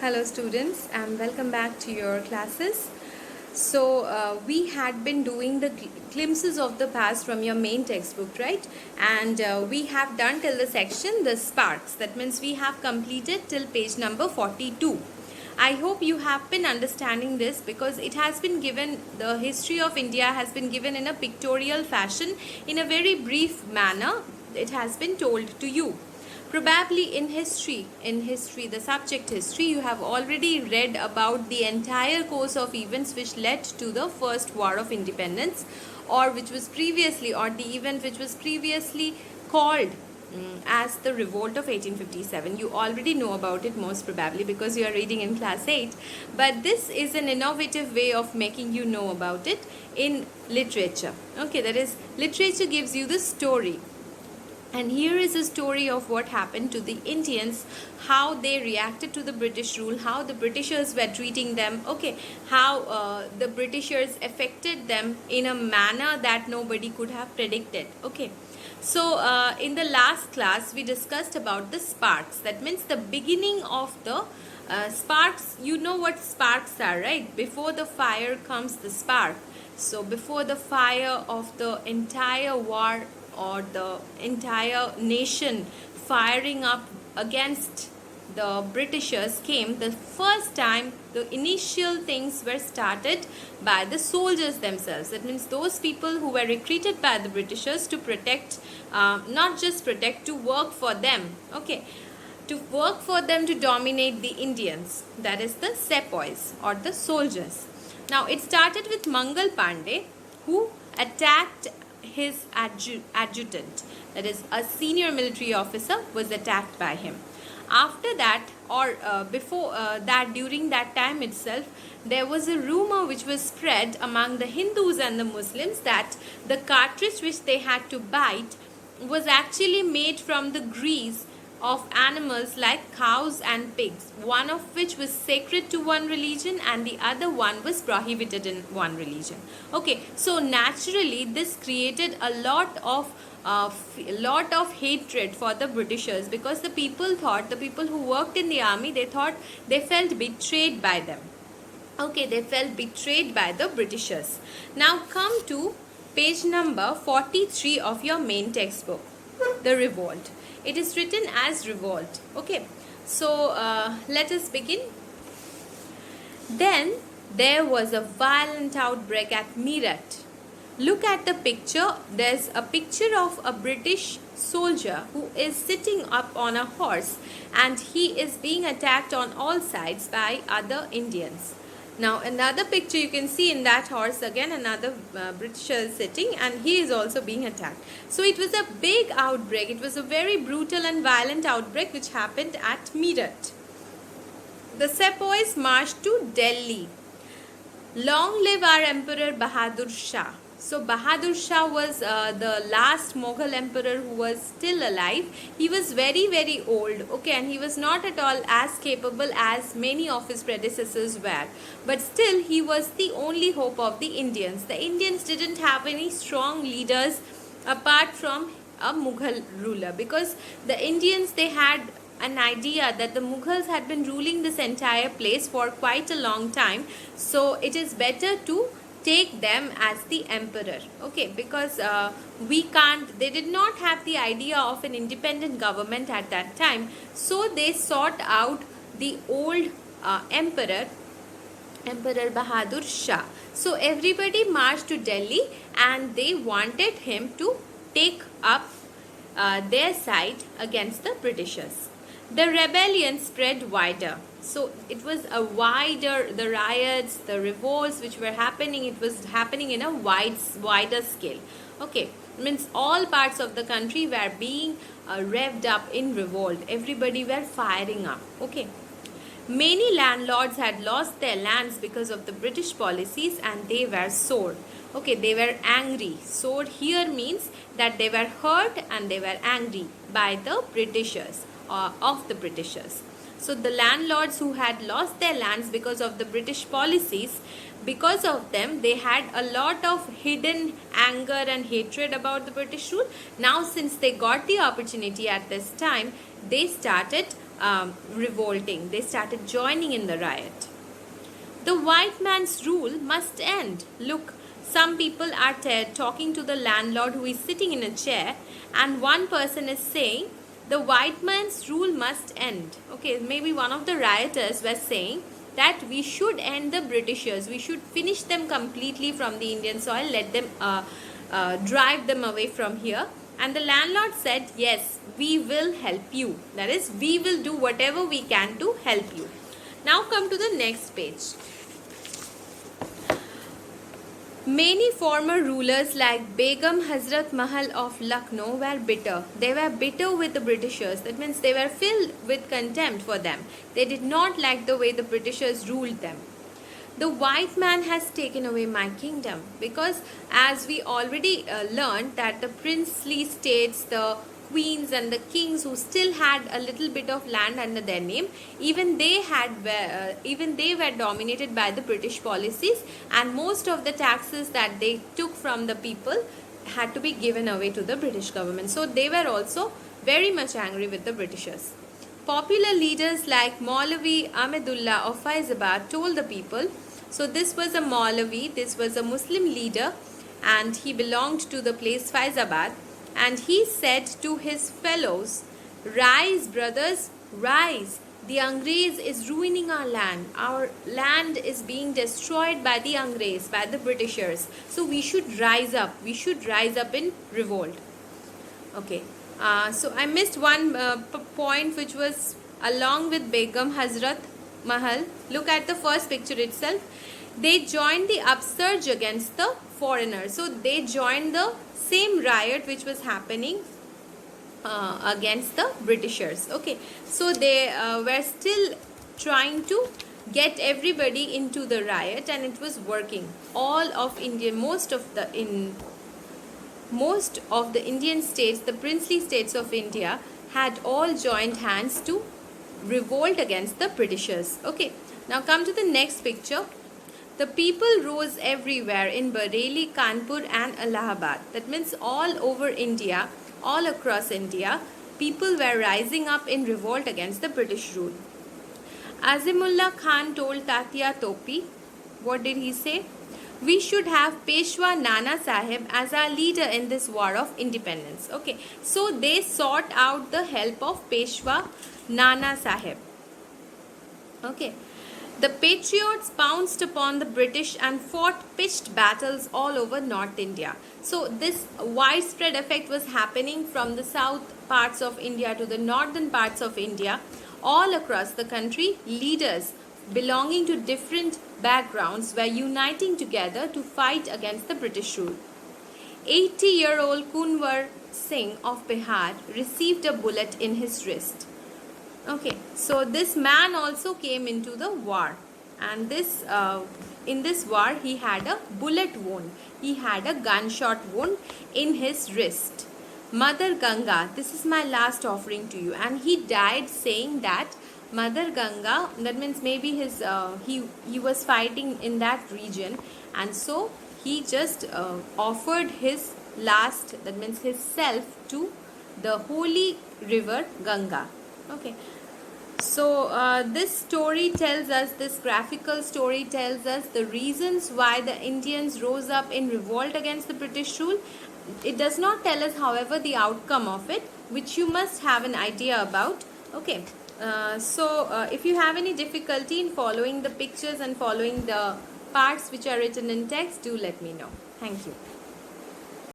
Hello students and welcome back to your classes. We had been doing the glimpses of the past from your main textbook, right? And we have done till the section the sparks. That means we have completed till page number 42. I hope you have been understanding this because it has been given, the history of India has been given in a pictorial fashion in a very brief manner. It has been told to you. Probably in history, the subject history, you have already read about the entire course of events which led to the first war of independence, or which was previously, or the event which was previously called as the revolt of 1857. You already know about it most probably because you are reading in class 8, but this is an innovative way of making you know about it in literature. Okay, that is, literature gives you the story. And here is a story of what happened to the Indians, how they reacted to the British rule, how the Britishers were treating them, okay, how the Britishers affected them in a manner that nobody could have predicted, okay. So in the last class, we discussed about the sparks. That means the beginning of the sparks. You know what sparks are, right? Before the fire comes the spark. So before the fire of the entire war or the entire nation firing up against the Britishers came, the first time the initial things were started by the soldiers themselves. That means those people who were recruited by the Britishers to protect, not just protect, to work for them, okay, to work for them, to dominate the Indians. That is the sepoys or the soldiers. Now it started with Mangal Pandey, who attacked his adjutant, that is a senior military officer, was attacked by him. After that, or before that, during that time itself, there was a rumor which was spread among the Hindus and the Muslims that the cartridge which they had to bite was actually made from the grease of animals like cows and pigs, one of which was sacred to one religion and the other one was prohibited in one religion. Okay, so naturally this created a lot of hatred for the Britishers, because the people who worked in the army, they felt betrayed by them. Okay, they felt betrayed by the Britishers. Now come to page number 43 of your main textbook, the revolt. It is written as revolt. Okay, so let us begin. Then there was a violent outbreak at Meerut. Look at the picture. There's a picture of a British soldier who is sitting up on a horse and he is being attacked on all sides by other Indians. Now another picture you can see, in that horse again another Britisher sitting and he is also being attacked. So it was a big outbreak. It was a very brutal and violent outbreak which happened at Meerut. The sepoys marched to Delhi. Long live our Emperor Bahadur Shah. So Bahadur Shah was the last Mughal emperor who was still alive. He was very, very old, okay, and he was not at all as capable as many of his predecessors were. But still, he was the only hope of the Indians. The Indians didn't have any strong leaders apart from a Mughal ruler, because the Indians, they had an idea that the Mughals had been ruling this entire place for quite a long time. So it is better to take them as the emperor, okay, because they did not have the idea of an independent government at that time. So they sought out the old emperor Bahadur Shah. So everybody marched to Delhi and they wanted him to take up their side against the Britishers. The rebellion spread wider. So it was the riots, the revolts which were happening, it was happening in a wider scale. Okay, means all parts of the country were being revved up in revolt. Everybody were firing up. Okay. Many landlords had lost their lands because of the British policies and they were sore. Okay, they were angry. Sore here means that they were hurt and they were angry by the Britishers, of the Britishers. So the landlords who had lost their lands because of the British policies, because of them, they had a lot of hidden anger and hatred about the British rule. Now since they got the opportunity at this time, they started revolting. They started joining in the riot. The white man's rule must end. Look, some people are talking to the landlord who is sitting in a chair, and one person is saying, the white man's rule must end. Okay, maybe one of the rioters was saying that we should end the Britishers. We should finish them completely from the Indian soil, let them drive them away from here. And the landlord said, yes, we will help you. That is, we will do whatever we can to help you. Now come to the next page. Many former rulers like Begum Hazrat Mahal of Lucknow were bitter. They were bitter with the Britishers. That means they were filled with contempt for them. They did not like the way the Britishers ruled them. The white man has taken away my kingdom, because as we already learned that the princely states, the queens and the kings who still had a little bit of land under their name, even they were dominated by the British policies, and most of the taxes that they took from the people had to be given away to the British government. So they were also very much angry with the Britishers. Popular leaders like Maulavi Ahmedullah of Faizabad told the people, so this was a Maulavi, this was a Muslim leader, and he belonged to the place Faizabad, and he said to his fellows, rise brothers, rise. The Angrez is ruining our land. Our land is being destroyed by the Angrez, by the Britishers. So we should rise up. We should rise up in revolt. Okay. So I missed one point, which was along with Begum Hazrat Mahal. Look at the first picture itself. They joined the upsurge against the foreigners. So they joined the same riot which was happening against the Britishers. Okay, so they were still trying to get everybody into the riot, and it was working. All of India, most of the Indian states, the princely states of India, had all joined hands to revolt against the Britishers. Okay, now come to the next picture. The people rose everywhere in Bareilly, Kanpur and Allahabad. That means all over India, all across India, people were rising up in revolt against the British rule. Azimullah Khan told Tatya Topi, what did he say? We should have Peshwa Nana Sahib as our leader in this war of independence. Okay, so they sought out the help of Peshwa Nana Sahib. Okay. The patriots pounced upon the British and fought pitched battles all over North India. So this widespread effect was happening from the south parts of India to the northern parts of India. All across the country, leaders belonging to different backgrounds were uniting together to fight against the British rule. 80-year-old Kunwar Singh of Bihar received a bullet in his wrist. Okay, so this man also came into the war, and in this war he had a bullet wound. He had a gunshot wound in his wrist. Mother Ganga, this is my last offering to you. And he died saying that Mother Ganga, that means maybe his he was fighting in that region, and so he just offered his last, that means his self, to the holy river Ganga. Okay, so this story tells us, this graphical story tells us the reasons why the Indians rose up in revolt against the British rule. It does not tell us, however, the outcome of it, which you must have an idea about. Okay, so if you have any difficulty in following the pictures and following the parts which are written in text, do let me know. Thank you.